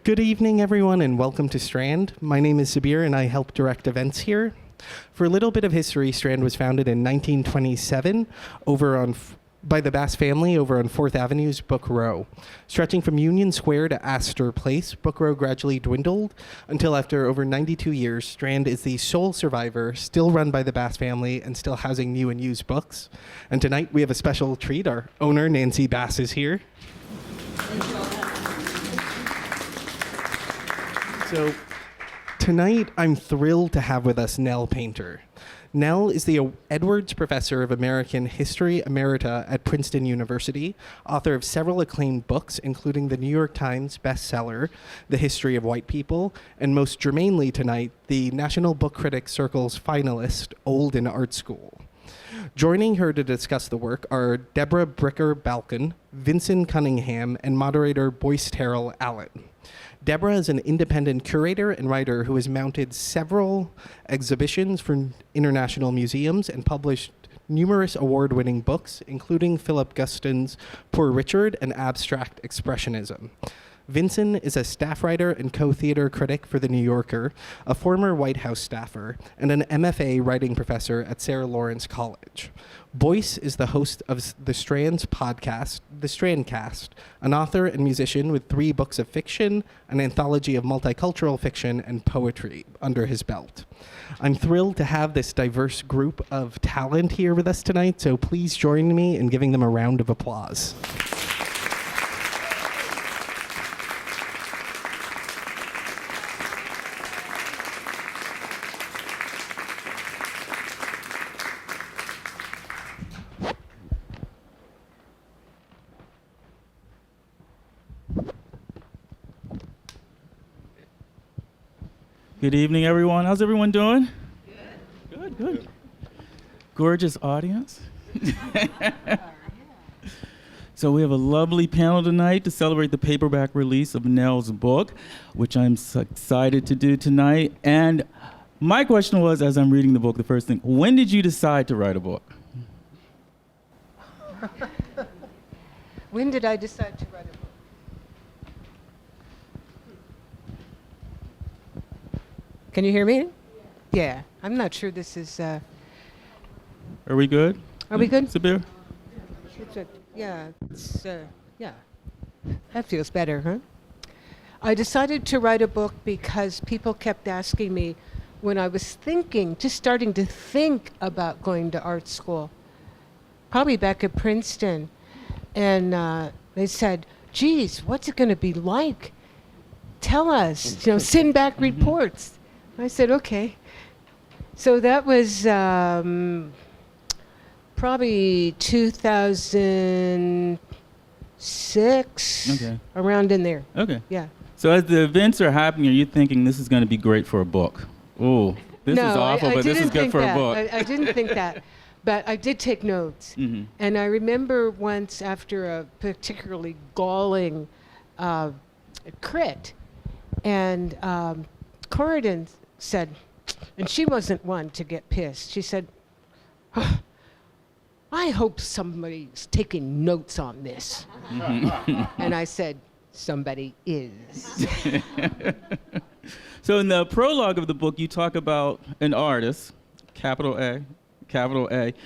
Good evening, everyone, and welcome to Strand. My name is Sabir, and I help direct events here. For a little bit of history, Strand was founded in 1927 by the Bass family over on 4th Avenue's Book Row. Stretching from Union Square to Astor Place, Book Row gradually dwindled until after over 92 years, Strand is the sole survivor, still run by the Bass family and still housing new and used books. And tonight we have a special treat. Our owner, Nancy Bass, is here. So tonight, I'm thrilled to have with us Nell Painter. Nell is the Edwards Professor of American History Emerita at Princeton University, author of several acclaimed books, including the New York Times bestseller, The History of White People, and most germanely tonight, the National Book Critics Circle's finalist, Old in Art School. Joining her to discuss the work are Deborah Bricker-Balkin, Vincent Cunningham, and moderator Boyce Terrell Allen. Deborah is an independent curator and writer who has mounted several exhibitions for international museums and published numerous award-winning books, including Philip Guston's Poor Richard and Abstract Expressionism. Vincent is a staff writer and co-theater critic for The New Yorker, a former White House staffer, and an MFA writing professor at Sarah Lawrence College. Boyce is the host of the Strand's podcast, The Strandcast, an author and musician with 3 books of fiction, an anthology of multicultural fiction, and poetry under his belt. I'm thrilled to have this diverse group of talent here with us tonight, so please join me in giving them a round of applause. Good evening, everyone. How's everyone doing? Good. Good. Gorgeous audience. So we have a lovely panel tonight to celebrate the paperback release of Nell's book, which I'm so excited to do tonight. And my question was, as I'm reading the book, the first thing, when did you decide to write a book? When did I decide to write a book? Can you hear me? Yeah. I'm not sure this is... Are we good? Are we good? Sabir? Yeah. That feels better, huh? I decided to write a book because people kept asking me when I was starting to think about going to art school, probably back at Princeton. And they said, geez, what's it going to be like? Tell us, send back reports. I said, okay. So that was probably 2006, Okay. Around in there. Okay. Yeah. So as the events are happening, are you thinking this is going to be great for a book? Oh, this is awful, but this is good for a book. I didn't think that. But I did take notes. Mm-hmm. And I remember once after a particularly galling crit, and Corridon said, and she wasn't one to get pissed, she said, oh, I hope somebody's taking notes on this. And I said, somebody is. So in the prologue of the book, you talk about an artist, capital A.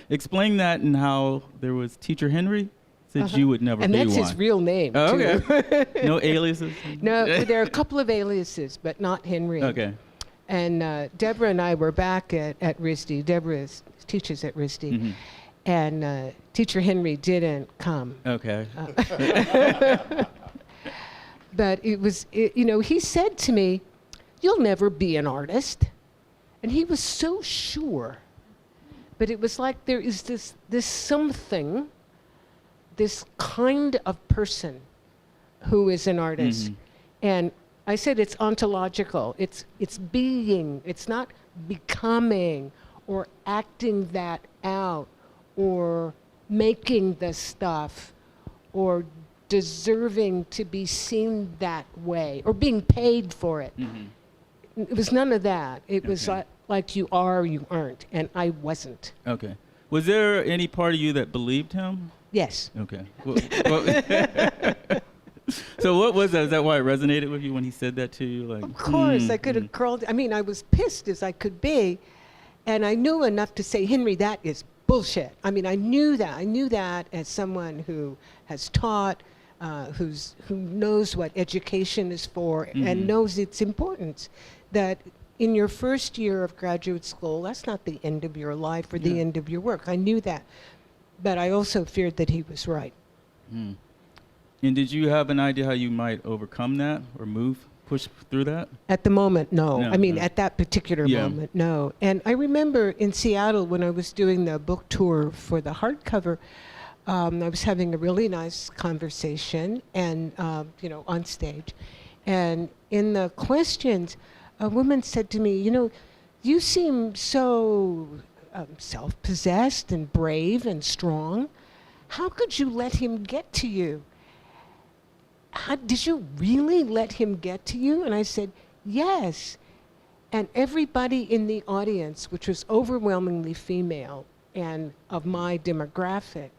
Explain that and how there was Teacher Henry, said you would never and be one. that's his real name, Oh, too. okay. No aliases? No, there are a couple of aliases, but not Henry. Okay. And Deborah and I were back at RISD. Deborah teaches at RISD. Mm-hmm. And Teacher Henry didn't come. Okay. But he said to me, you'll never be an artist. And he was so sure. But it was like there is this something, this kind of person who is an artist. Mm-hmm. And I said it's ontological. It's being. It's not becoming or acting that out or making the stuff or deserving to be seen that way or being paid for it. Mm-hmm. It was none of that. It was Okay. like you are or you aren't, and I wasn't. Okay. Was there any part of you that believed him? Yes. Okay. So what was that? Is that why it resonated with you when he said that to you? Like, Of course, I could have curled. I mean, I was pissed as I could be, and I knew enough to say, Henry, that is bullshit. I mean, I knew that. I knew that as someone who has taught, who knows what education is for, and knows its importance. That in your first year of graduate school, that's not the end of your life or the end of your work. I knew that, but I also feared that he was right. Mm. And did you have an idea how you might overcome that or push through that? At the moment, no. No, I mean, no. at that particular moment, no. And I remember in Seattle when I was doing the book tour for the hardcover, I was having a really nice conversation and, on stage. And in the questions, a woman said to me, you seem so self-possessed and brave and strong. How could you let him get to you? Did you really let him get to you? And I said, yes. And everybody in the audience, which was overwhelmingly female and of my demographic,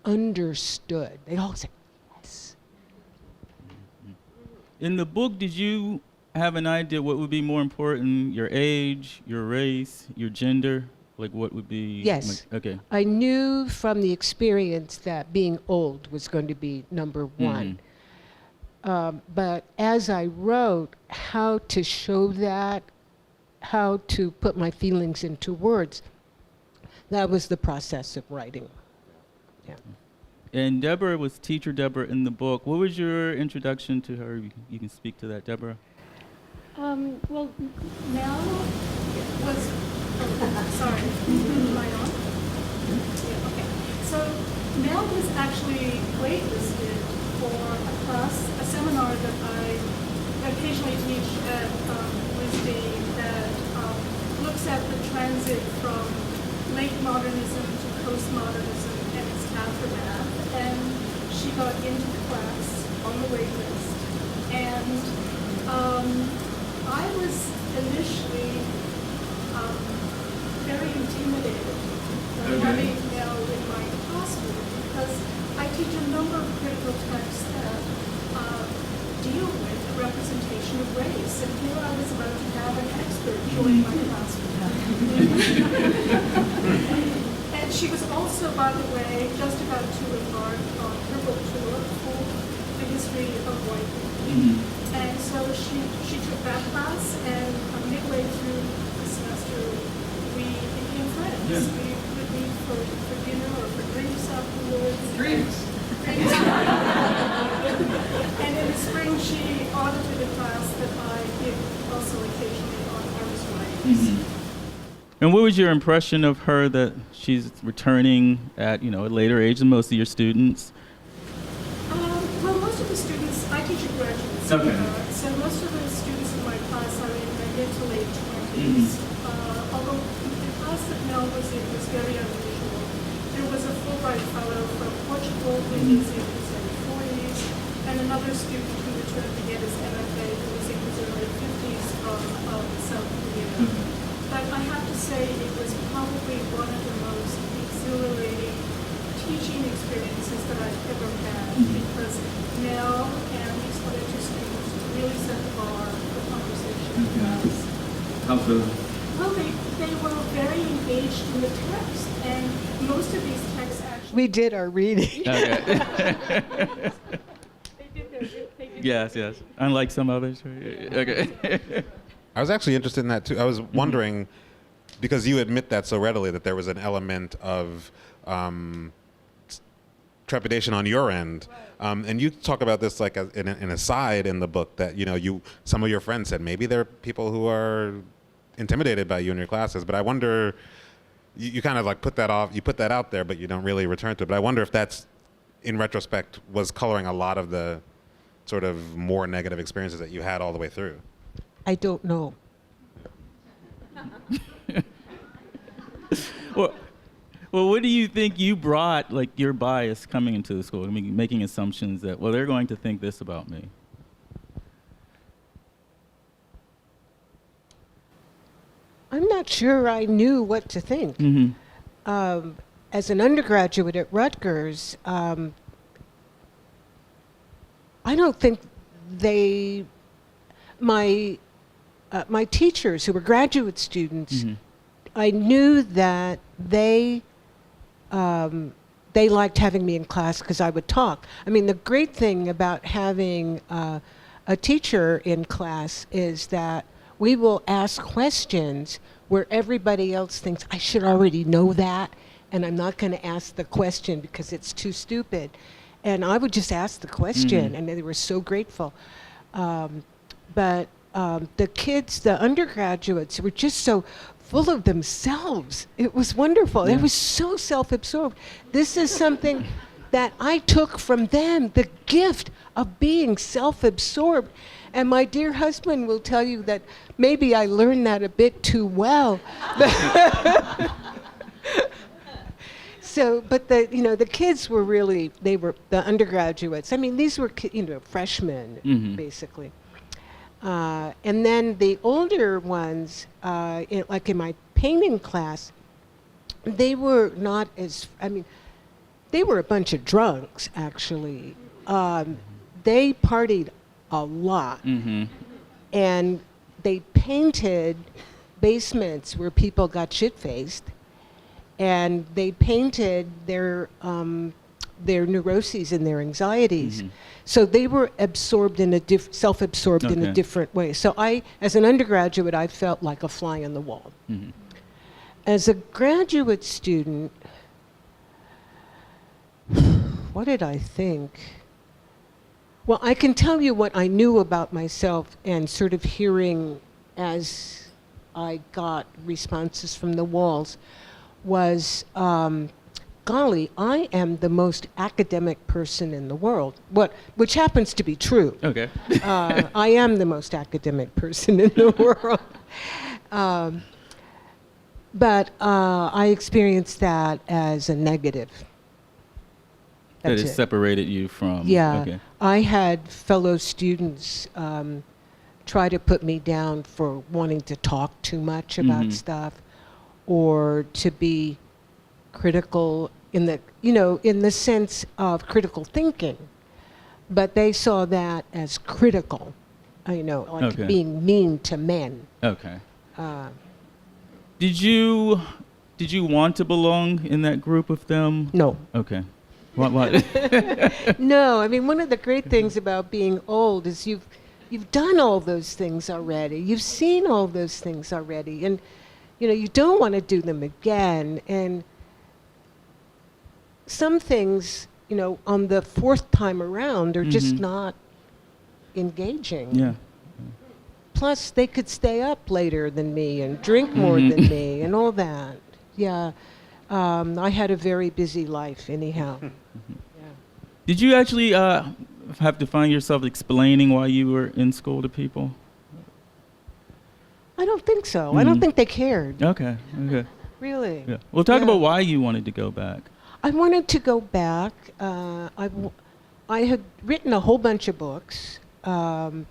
understood. They all said, yes. In the book, did you have an idea what would be more important, your age, your race, your gender? Like what would be? Yes. Okay. I knew from the experience that being old was going to be number one. But as I wrote, how to show that, how to put my feelings into words, that was the process of writing. Yeah. And Deborah was teacher Deborah in the book. What was your introduction to her? You can speak to that, Deborah. Well, Nell was, sorry, am I on? Yeah, okay. So Nell was actually waitlisted for a class, a seminar that I occasionally teach at WISD that looks at the transit from late modernism to postmodernism and its aftermath. And she got into the class on the wait list. And I was initially very intimidated by having Nell in my classroom because I teach a number of critical texts that deal with the representation of race. And here I was about to have an expert join my classroom. And she was also, by the way, just about to embark on her book tour for the history of white people. And so she took that class, and midway through the semester, we became friends. Yeah. We would meet for dinner or for drinks afterwards. Drinks. And in the spring, she audited a class that I give also occasionally on artist writings. And what was your impression of her that she's returning at, a later age than most of your students? Well, most of the students, I teach a graduate seminar, so most of the students in my class are in their mid to late 20s. Although the class that Nell was in was very unusual. There was a Fulbright fellow from Portugal who was in his early 40s, and another student who returned to get his MFA who was in his early 50s from South Korea. But I have to say it was probably one of the most exhilarating teaching experiences that I've ever had because Nell and these other two students really set the bar for conversation in class. How so? Well, they were very engaged in the text, and most of these texts actually... We did our reading. Okay. They did Yes. Unlike some others. Right? Okay. I was actually interested in that too. I was wondering, because you admit that so readily, that there was an element of trepidation on your end, and you talk about this like in an aside in the book that some of your friends said maybe there are people who are intimidated by you in your classes, but I wonder, you kind of like put that out there, but you don't really return to it. But I wonder if that's, in retrospect, was coloring a lot of the sort of more negative experiences that you had all the way through. I don't know. Well, what do you think you brought, like your bias coming into the school? I mean, making assumptions that, they're going to think this about me. I'm not sure I knew what to think. As an undergraduate at Rutgers, I I don't think my teachers who were graduate students, I knew that they liked having me in class because I would talk. I mean, the great thing about having a teacher in class is that we will ask questions where everybody else thinks, I should already know that, and I'm not going to ask the question because it's too stupid. And I would just ask the question, and they were so grateful. But the kids, the undergraduates, were just so full of themselves. It was wonderful. They were so self-absorbed. This is something that I took from them, the gift of being self-absorbed. And my dear husband will tell you that maybe I learned that a bit too well. So, but the kids were really, they were the undergraduates. I mean, these were, freshmen, basically. And then the older ones, like in my painting class, they were not as, they were a bunch of drunks, actually. They partied a lot. And they painted basements where people got shit-faced. And they painted their neuroses and their anxieties. So they were absorbed in self-absorbed in a different way. So I, as an undergraduate, I felt like a fly on the wall. As a graduate student, what did I think? Well, I can tell you what I knew about myself and sort of hearing as I got responses from the walls was, golly, I am the most academic person in the world, which happens to be true. Okay. I am the most academic person in the world. But I experienced that as a negative. That That's it it. separated you from. Yeah. Okay. I had fellow students try to put me down for wanting to talk too much about stuff or to be critical in the sense of critical thinking. But they saw that as critical, like being mean to men. Okay. Did you want to belong in that group of them? No. Okay. What? No, one of the great things about being old is you've done all those things already. You've seen all those things already. And, you don't want to do them again. And some things, on the fourth time around are just not engaging. Yeah. Plus, they could stay up later than me and drink more than me and all that. Yeah. I had a very busy life anyhow. Yeah. Did you actually have to find yourself explaining why you were in school to people? I don't think so. I don't think they cared. Okay. Really. Yeah. Well, talk about why you wanted to go back. I wanted to go back. I had written a whole bunch of books, and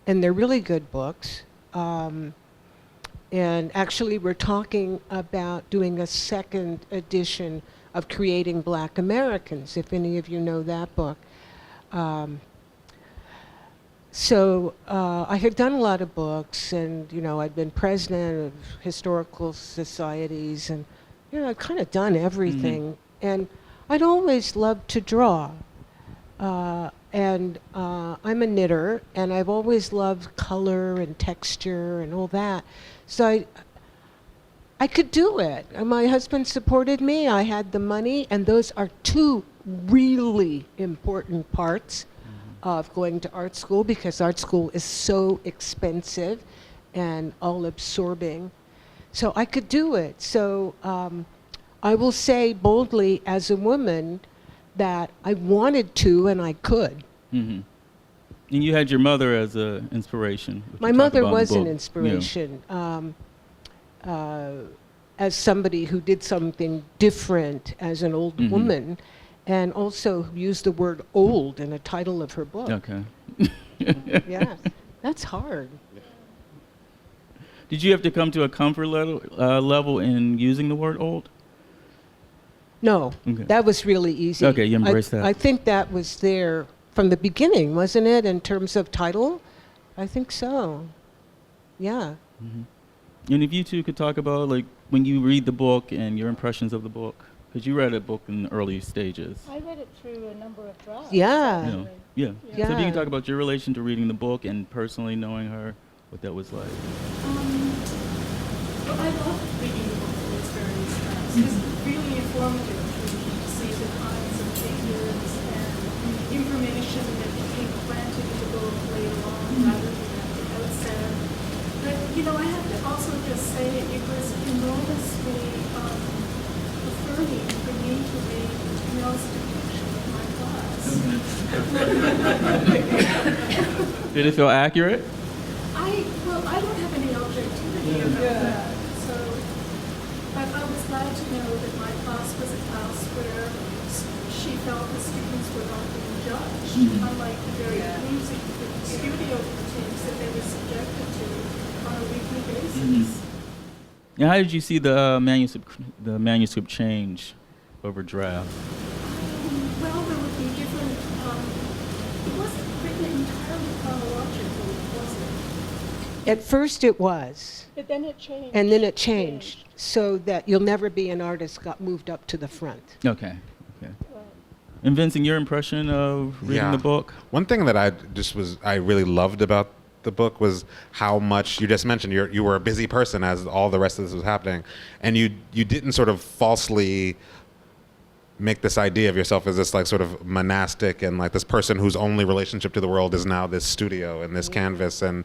they're really good books. And actually, we're talking about doing a second edition of Creating Black Americans, if any of you know that book. So I had done a lot of books, and I'd been president of historical societies, and I'd kind of done everything. And I'd always loved to draw. And I'm a knitter, and I've always loved color and texture and all that. So I could do it. And my husband supported me. I had the money, and those are two really important parts of going to art school, because art school is so expensive and all-absorbing. So I could do it. So I will say boldly, as a woman, that I wanted to and I could. And you had your mother as an inspiration. My mother was an inspiration. As somebody who did something different as an old woman, and also used the word old in a title of her book. Okay. Yeah, that's hard. Did you have to come to a comfort level in using the word old? No, Okay. that was really easy. Okay, you embraced that. I think that was there from the beginning, wasn't it, in terms of title? I think so. Yeah. And if you two could talk about, like, when you read the book and your impressions of the book, because you read a book in the early stages. I read it through a number of drafts. Yeah. You know, yeah. Yeah. So if you can talk about your relation to reading the book and personally knowing her, what that was like. Well, I loved reading the book through its various drafts. It was really informative to me to see the kinds of figures and information that became planted in the book later on rather than at the outset. But, you know, I have to also just say it was enormously affirming for me to read Nell's depiction of my class. Did it feel accurate? I don't have any objectivity about that. So, but I was glad to know that my class was a class where she felt the students were not being judged, unlike the very music studio routines that they were subjected to on a weekly basis. Now, how did you see the manuscript change over draft? Well, there would be different. It wasn't written entirely chronologically, was it? At first it was, But then it changed. and then it changed, so that You'll Never Be an Artist got moved up to the front. Okay. And Vincent, your impression of reading the book? One thing that I really loved about the book was how much you just mentioned you were a busy person as all the rest of this was happening, and you didn't sort of falsely make this idea of yourself as this like sort of monastic and like this person whose only relationship to the world is now this studio and this canvas, and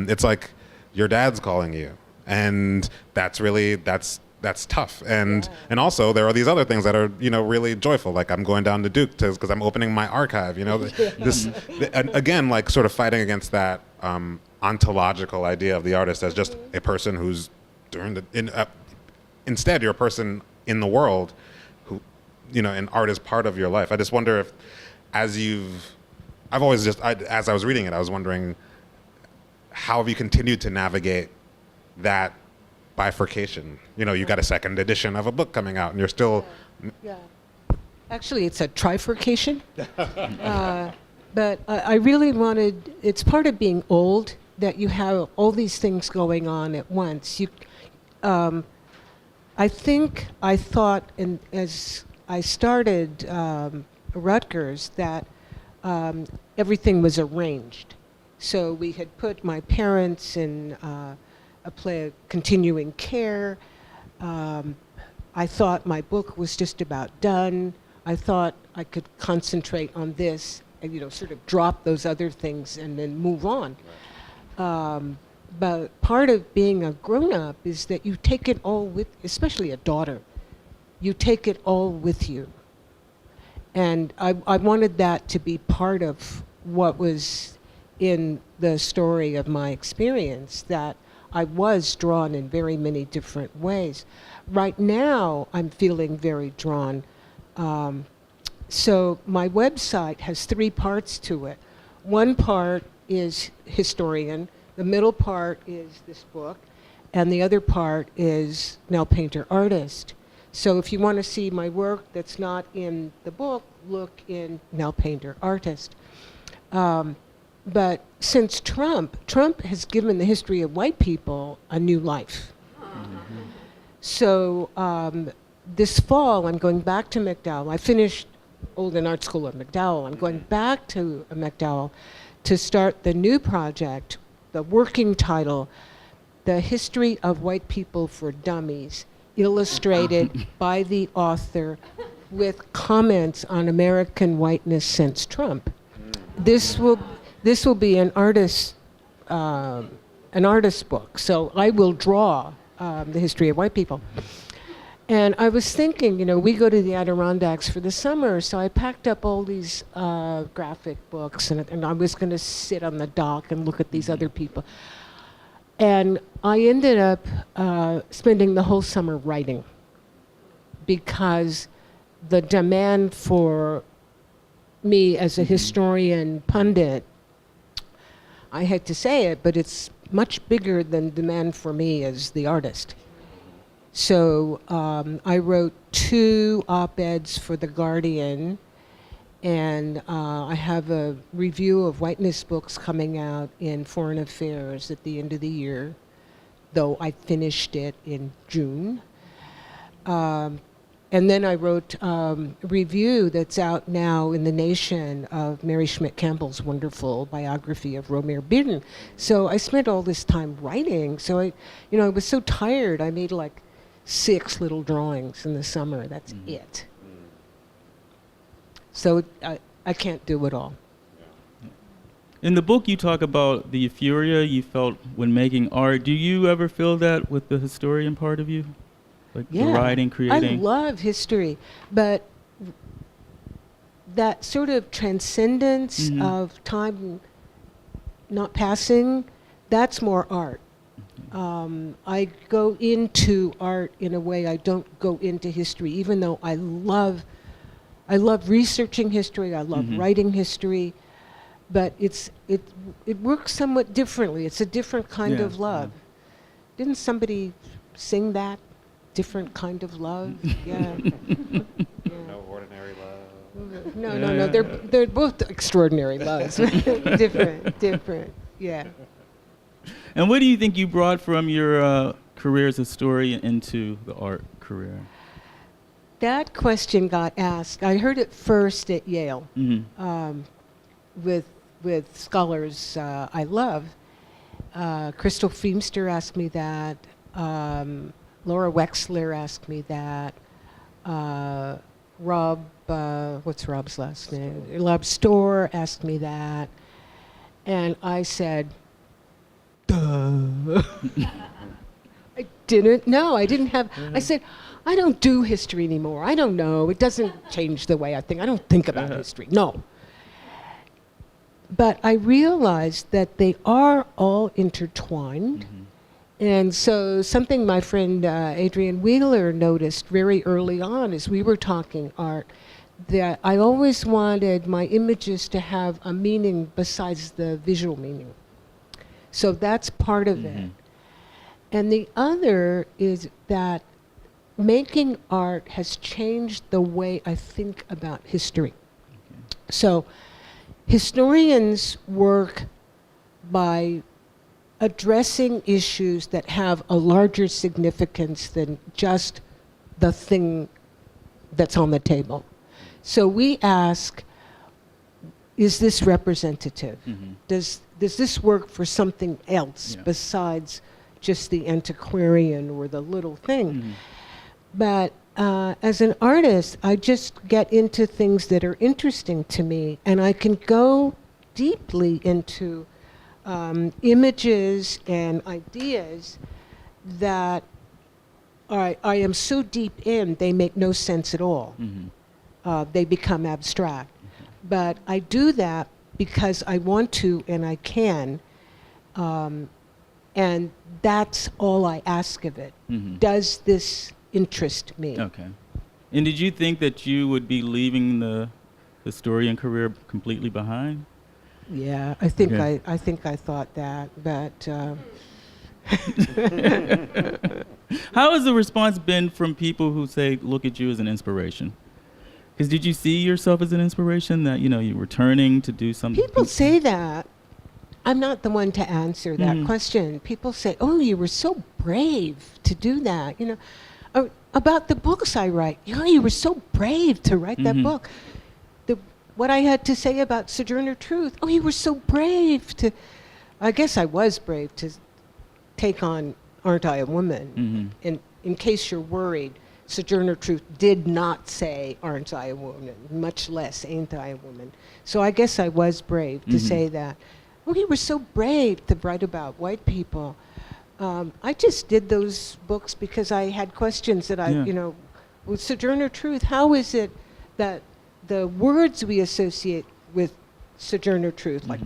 it's like your dad's calling you, and that's tough, and also there are these other things that are really joyful, like I'm going down to Duke because I'm opening my archive, and again, like sort of fighting against that ontological idea of the artist as just a person who's instead you're a person in the world who and art is part of your life. I just wonder if as I was reading it, I was wondering how have you continued to navigate that bifurcation? You got a second edition of a book coming out and you're still Yeah. Actually, it's a trifurcation. But I really wanted, it's part of being old that you have all these things going on at once. I thought, and as I started Rutgers, that everything was arranged. So we had put my parents in a play of continuing care. I thought my book was just about done. I thought I could concentrate on this and, sort of drop those other things and then move on. But part of being a grown-up is that you take it all with, especially a daughter, you take it all with you. And I wanted that to be part of what was in the story of my experience, that I was drawn in very many different ways. Right now, I'm feeling very drawn. So my website has 3 parts to it. One part is historian, the middle part is this book, and the other part is Nell Painter artist. So if you want to see my work that's not in the book, look in Nell Painter artist. But since Trump has given the history of white people a new life. So this fall, I'm going back to McDowell. I finished Olden Art School at McDowell. I'm going back to McDowell to start the new project, the working title, The History of White People for Dummies, illustrated by the author with comments on American whiteness since Trump. This will be an artist book. So I will draw the history of white people. And I was thinking, we go to the Adirondacks for the summer, so I packed up all these graphic books, and I was going to sit on the dock and look at these other people. And I ended up spending the whole summer writing, because the demand for me as a historian pundit, I hate to say it, but it's much bigger than demand for me as the artist. So I wrote 2 op-eds for The Guardian, And I have a review of whiteness books coming out in Foreign Affairs at the end of the year, though I finished it in June. And then I wrote a review that's out now in The Nation of Mary Schmidt Campbell's wonderful biography of Romare Bearden. So I spent all this time writing. So I was so tired. I made like 6 little drawings in the summer. That's it. So I can't do it all. In the book, you talk about the euphoria you felt when making art. Do you ever feel that with the historian part of you? Like the writing, creating? I love history, but that sort of transcendence of time not passing, that's more art. I go into art in a way I don't go into history, even though I love researching history, I love writing history, but it works somewhat differently. It's a different kind of love. Didn't somebody sing that? Different kind of love? Yeah. No ordinary love. No. They're both extraordinary loves. different. Yeah. And what do you think you brought from your career as a historian into the art career? That question got asked. I heard it first at Yale with scholars I love. Crystal Feimster asked me that. Laura Wexler asked me that. Rob, what's Rob's last name? Rob Storr asked me that. And I said, duh. I didn't know. I didn't have, I said, I don't do history anymore. I don't know. It doesn't change the way I think. I don't think about history. No. But I realized that they are all intertwined. And so something my friend Adrienne Wheeler noticed very early on as we were talking art, that I always wanted my images to have a meaning besides the visual meaning. So that's part of it. And the other is that making art has changed the way I think about history. So historians work by addressing issues that have a larger significance than just the thing that's on the table. So we ask, is this representative? Does this work for something else besides just the antiquarian or the little thing? But as an artist, I just get into things that are interesting to me, and I can go deeply into images and ideas that I am so deep in, they make no sense at all. They become abstract. But I do that because I want to and I can, and that's all I ask of it. Does this interest me? Okay. And did you think that you would be leaving the historian career completely behind? Yeah, I think I thought that, but how has the response been from people who say, look at you as an inspiration? Because did you see yourself as an inspiration, that you're returning to do something? People say that. I'm not the one to answer that question. People say, oh, you were so brave to do that. About the books I write. You were so brave to write that book. What I had to say about Sojourner Truth. Oh, you were so brave to... I guess I was brave to take on Aren't I a Woman? And in case you're worried, Sojourner Truth did not say Aren't I a Woman, much less Ain't I a Woman. So I guess I was brave to say that. Oh, you were so brave to write about white people. I just did those books because I had questions that with Sojourner Truth, how is it that the words we associate with Sojourner Truth, like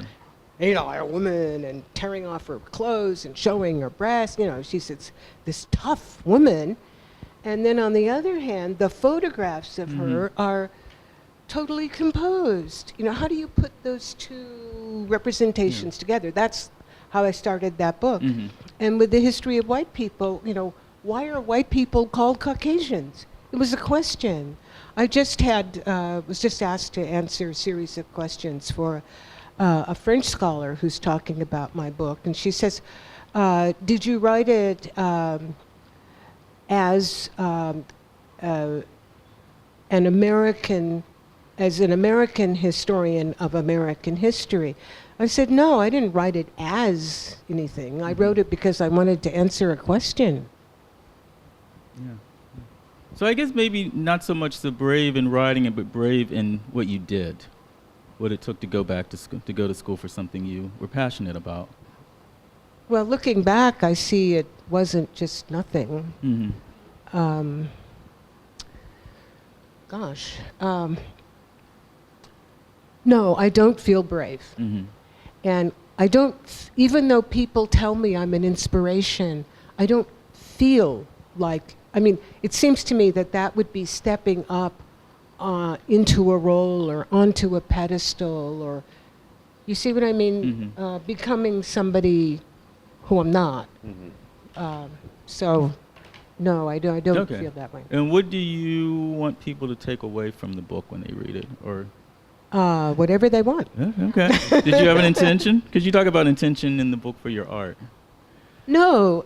ain't I a woman, and tearing off her clothes and showing her breasts, she's this tough woman. And then on the other hand, the photographs of her are totally composed. How do you put those two representations together? That's how I started that book. And with the history of white people, why are white people called Caucasians? It was a question. I just had was just asked to answer a series of questions for a French scholar who's talking about my book, and she says, "Did you write it as an American historian of American history?" I said, "No, I didn't write it as anything. I wrote it because I wanted to answer a question." Yeah. So I guess maybe not so much the brave in writing it, but brave in what you did, what it took to go back to school, to go to school for something you were passionate about. Well, looking back, I see it wasn't just nothing. Mm-hmm. No, I don't feel brave. Mm-hmm. And I don't, even though people tell me I'm an inspiration, I don't feel like, I mean, it seems to me that that would be stepping up into a role or onto a pedestal, or, you see what I mean? Mm-hmm. Becoming somebody who I'm not. Mm-hmm. So, no, I don't Okay. feel that way. And what do you want people to take away from the book when they read it? Or Whatever they want. yeah, okay. Did you have an intention? Because you talk about intention in the book for your art. No,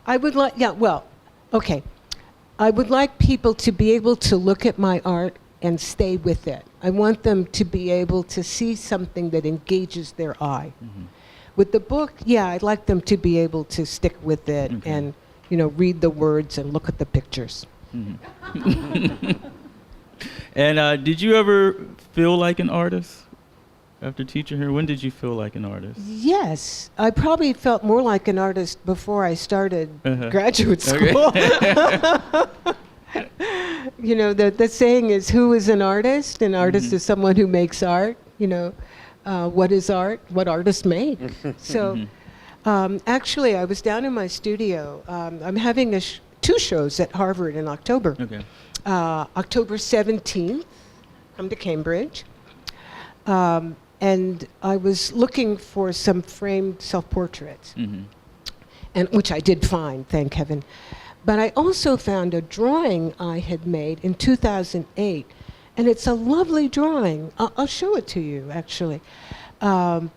I would like, okay. I would like people to be able to look at my art and stay with it. I want them to be able to see something that engages their eye. Mm-hmm. With the book, yeah, I'd like them to be able to stick with it Okay. and, read the words and look at the pictures. Mm-hmm. And did you ever feel like an artist after teaching here? When did you feel like an artist? Yes, I probably felt more like an artist before I started Uh-huh. graduate Okay. school. The saying is, who is an artist? An artist Mhm. is someone who makes art. What is art? What artists make. So, actually, I was down in my studio. I'm having two shows at Harvard in October. Okay. October 17th, come to Cambridge. And I was looking for some framed self-portraits, Mm-hmm. and which I did find, thank heaven. But I also found a drawing I had made in 2008, and it's a lovely drawing. I'll show it to you, actually. And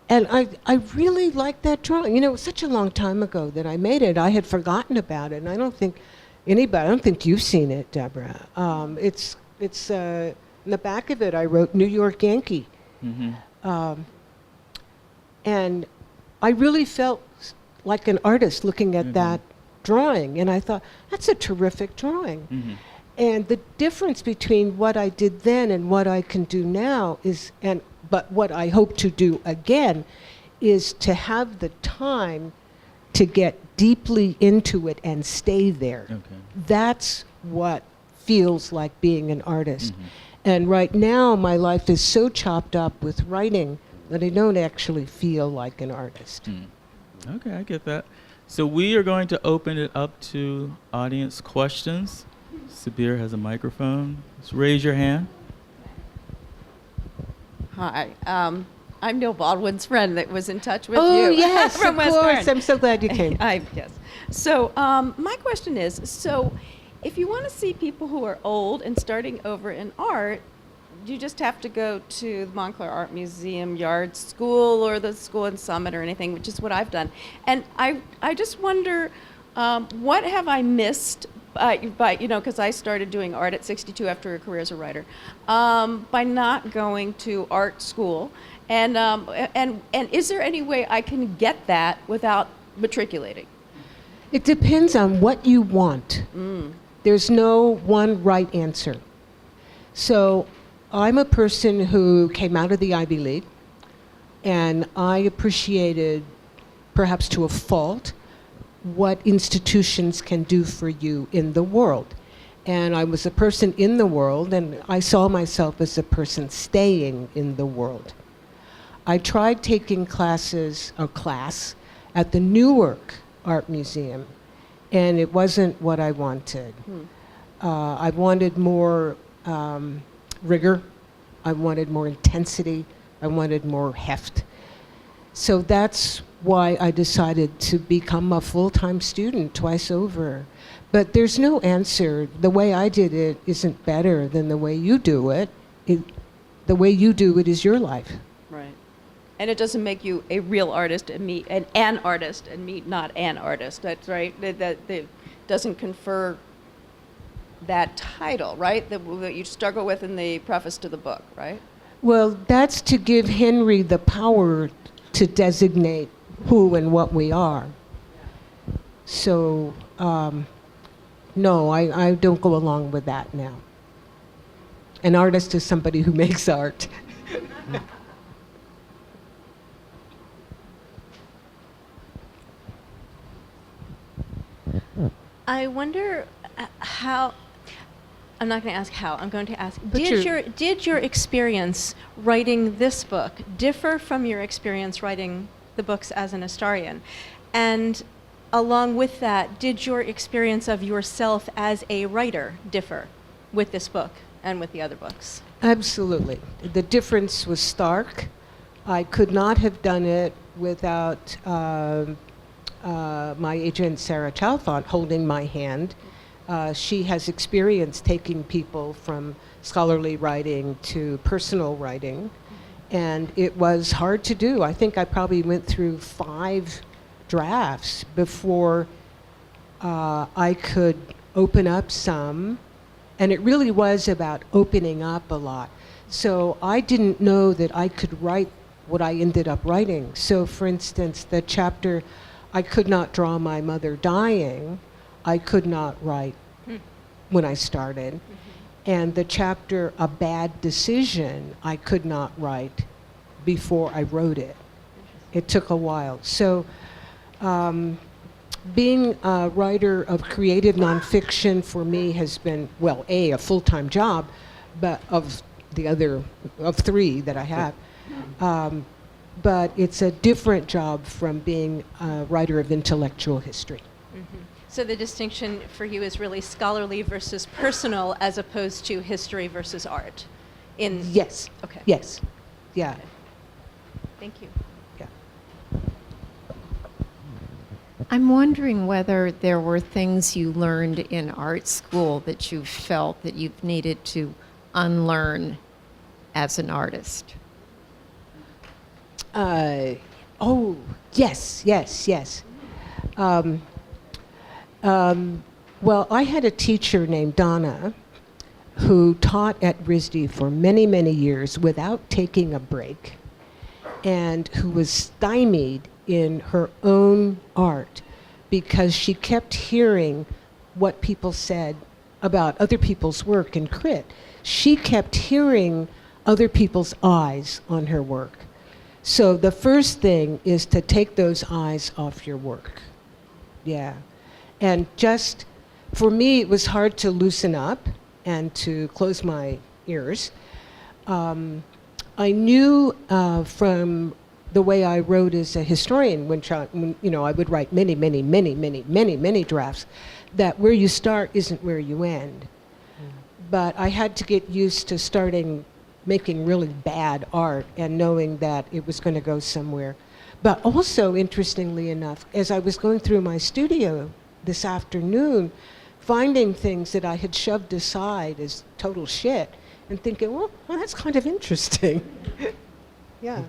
I really like that drawing. It was such a long time ago that I made it. I had forgotten about it, and I don't think you've seen it, Deborah. It's in the back of it, I wrote New York Yankee. Mm-hmm. And I really felt like an artist looking at Mhm. that drawing. And I thought, that's a terrific drawing. Mm-hmm. And the difference between what I did then and what I can do now but what I hope to do again is to have the time to get deeply into it and stay there. Okay. That's what feels like being an artist. Mhm. And right now, my life is so chopped up with writing that I don't actually feel like an artist. Mm. Okay, I get that. So we are going to open it up to audience questions. Sabir has a microphone. Just raise your hand. Hi, I'm Neil Baldwin's friend that was in touch with you. Oh, yes, from of West course. Orange. I'm so glad you came. Yes. So my question is, if you want to see people who are old and starting over in art, you just have to go to the Montclair Art Museum Yard School or the school in Summit or anything, which is what I've done. And I just wonder, what have I missed because I started doing art at 62 after a career as a writer, by not going to art school. And is there any way I can get that without matriculating? It depends on what you want. There's no one right answer. So I'm a person who came out of the Ivy League, and I appreciated, perhaps to a fault, what institutions can do for you in the world. And I was a person in the world, and I saw myself as a person staying in the world. I tried taking class at the Newark Art Museum, and it wasn't what I wanted. I wanted more rigor. I wanted more intensity. I wanted more heft. So that's why I decided to become a full-time student twice over. But there's no answer. The way I did it isn't better than the way you do it. The way you do it is your life. Right. And it doesn't make you a real artist and me an artist and me not an artist. That's right. That doesn't confer that title, right? That you struggle with in the preface to the book, right? Well, that's to give Henry the power to designate who and what we are. So, no, I don't go along with that now. An artist is somebody who makes art. I wonder how. I'm not going to ask how. I'm going to ask, But did your experience writing this book differ from your experience writing the books as an historian? And along with that, did your experience of yourself as a writer differ with this book and with the other books? Absolutely. The difference was stark. I could not have done it without my agent, Sarah Chalfont, holding my hand. She has experience taking people from scholarly writing to personal writing, and it was hard to do. I think I probably went through 5 drafts before I could open up some, and it really was about opening up a lot. So I didn't know that I could write what I ended up writing. So for instance, the chapter, I could not draw my mother dying, I could not write when I started. And the chapter, A Bad Decision, I could not write before I wrote it. It took a while. So being a writer of creative nonfiction for me has been, well, a full-time job, but of the other, of 3 that I have. But it's a different job from being a writer of intellectual history. So the distinction for you is really scholarly versus personal as opposed to history versus art. Yes. Okay. Yes. Yeah. Thank you. Yeah. I'm wondering whether there were things you learned in art school that you felt that you've needed to unlearn as an artist. Oh, yes. Well, I had a teacher named Donna who taught at RISD for many, many years without taking a break, and who was stymied in her own art because she kept hearing what people said about other people's work in crit. She kept hearing other people's eyes on her work. So the first thing is to take those eyes off your work. Yeah. And just, for me, it was hard to loosen up and to close my ears. I knew from the way I wrote as a historian, when I would write many drafts, that where you start isn't where you end. But I had to get used to making really bad art and knowing that it was going to go somewhere. But also, interestingly enough, as I was going through my studio this afternoon, finding things that I had shoved aside as total shit and thinking, well that's kind of interesting. Yeah.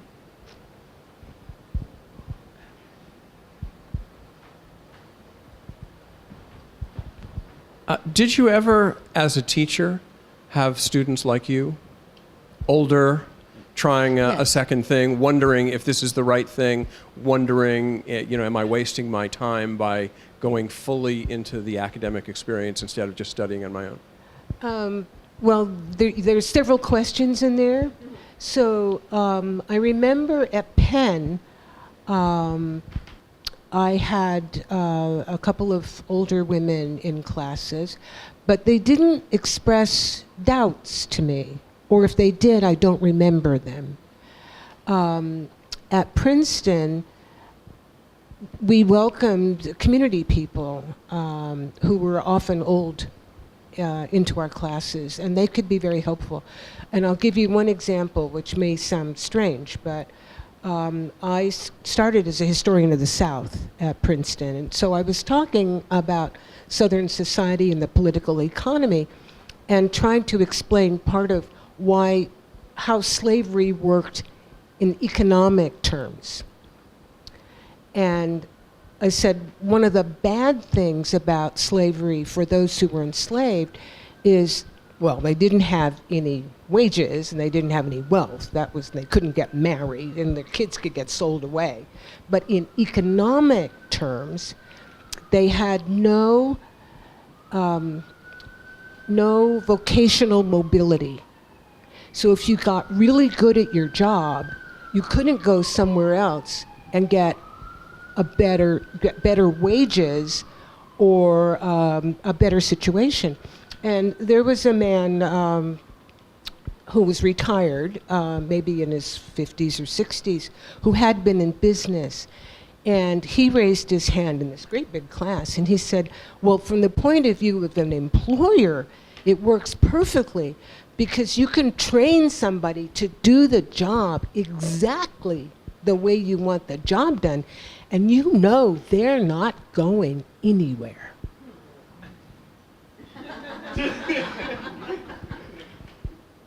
Did you ever, as a teacher, have students like you, older, trying a second thing, wondering if this is the right thing, wondering, am I wasting my time by going fully into the academic experience instead of just studying on my own? Well, there's several questions in there. So I remember at Penn, I had a couple of older women in classes, but they didn't express doubts to me. Or if they did, I don't remember them. At Princeton, we welcomed community people who were often old into our classes, and they could be very helpful. And I'll give you one example, which may sound strange, but started as a historian of the South at Princeton, and so I was talking about Southern society and the political economy, and trying to explain part of how slavery worked in economic terms. And I said one of the bad things about slavery for those who were enslaved is, well, they didn't have any wages and they didn't have any wealth. They couldn't get married and their kids could get sold away. But in economic terms, they had no vocational mobility. So if you got really good at your job, you couldn't go somewhere else and get better wages or a better situation. And there was a man who was retired, maybe in his 50s or 60s, who had been in business. And he raised his hand in this great big class, and he said, well, from the point of view of an employer, it works perfectly, because you can train somebody to do the job exactly the way you want the job done, and you know they're not going anywhere.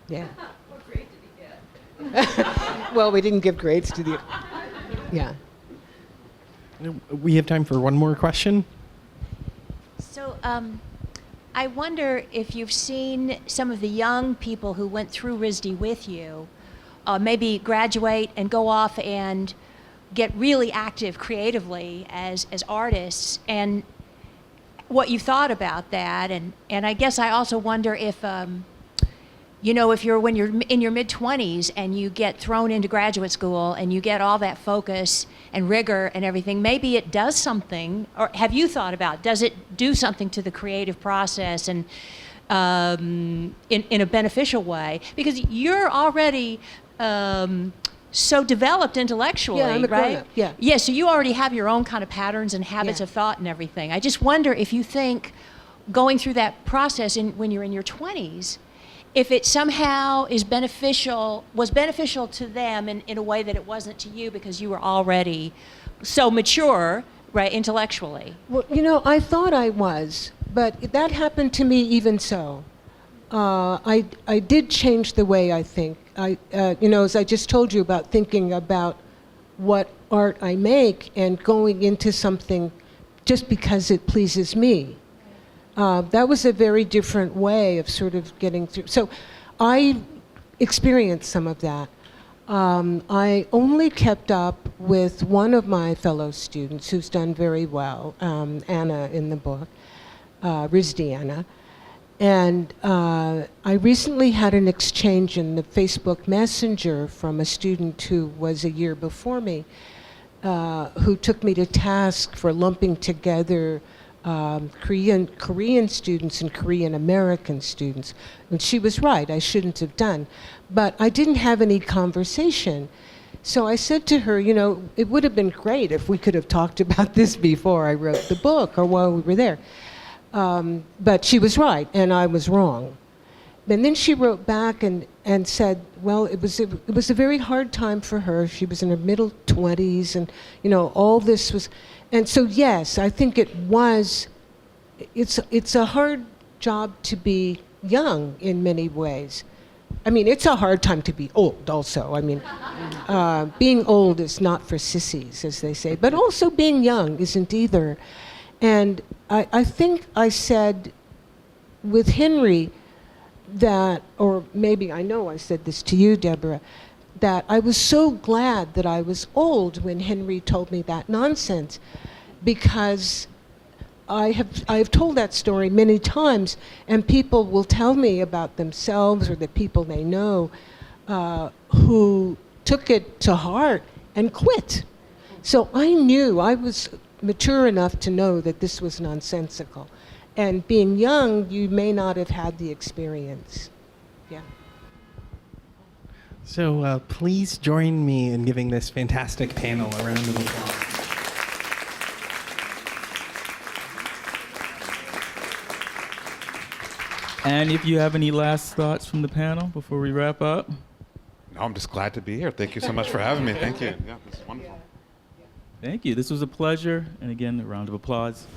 Yeah. What grade did he get? Well, we didn't give grades to the. Yeah. We have time for one more question. So I wonder if you've seen some of the young people who went through RISD with you maybe graduate and go off and get really active creatively as artists, and what you thought about that. And I guess I also wonder if, if when you're in your mid-20s and you get thrown into graduate school and you get all that focus and rigor and everything, maybe it does something, or have you thought about, does it do something to the creative process and in a beneficial way? Because you're already so developed intellectually, Yeah, I'm a right? grown-up, yeah. Yeah, so you already have your own kind of patterns and habits Yeah. of thought and everything. I just wonder if you think going through that process when you're in your 20s, if it somehow was beneficial to them in a way that it wasn't to you because you were already so mature, right, intellectually. Well, I thought I was, but that happened to me even so. I did change the way I think. As I just told you about thinking about what art I make and going into something just because it pleases me. That was a very different way of sort of getting through. So I experienced some of that. I only kept up with one of my fellow students who's done very well, Anna in the book, RISD Anna. And I recently had an exchange in the Facebook Messenger from a student who was a year before me, who took me to task for lumping together Korean students and Korean American students. And she was right, I shouldn't have done. But I didn't have any conversation. So I said to her, it would have been great if we could have talked about this before I wrote the book or while we were there. But she was right, and I was wrong. And then she wrote back and said, well, it was a very hard time for her. She was in her middle 20s, and all this was, and so yes, I think it's a hard job to be young in many ways. I mean, it's a hard time to be old also. I mean, being old is not for sissies, as they say, but also being young isn't either. And I think I said with Henry that, or maybe I know I said this to you, Deborah, that I was so glad that I was old when Henry told me that nonsense, because I have told that story many times, and people will tell me about themselves or the people they know who took it to heart and quit. So I knew, I was mature enough to know that this was nonsensical. And being young, you may not have had the experience. Yeah. So please join me in giving this fantastic panel a round of applause. And if you have any last thoughts from the panel before we wrap up? No, I'm just glad to be here. Thank you so much for having me. Thank you. Yeah, this is wonderful. Thank you. This was a pleasure. And again, a round of applause.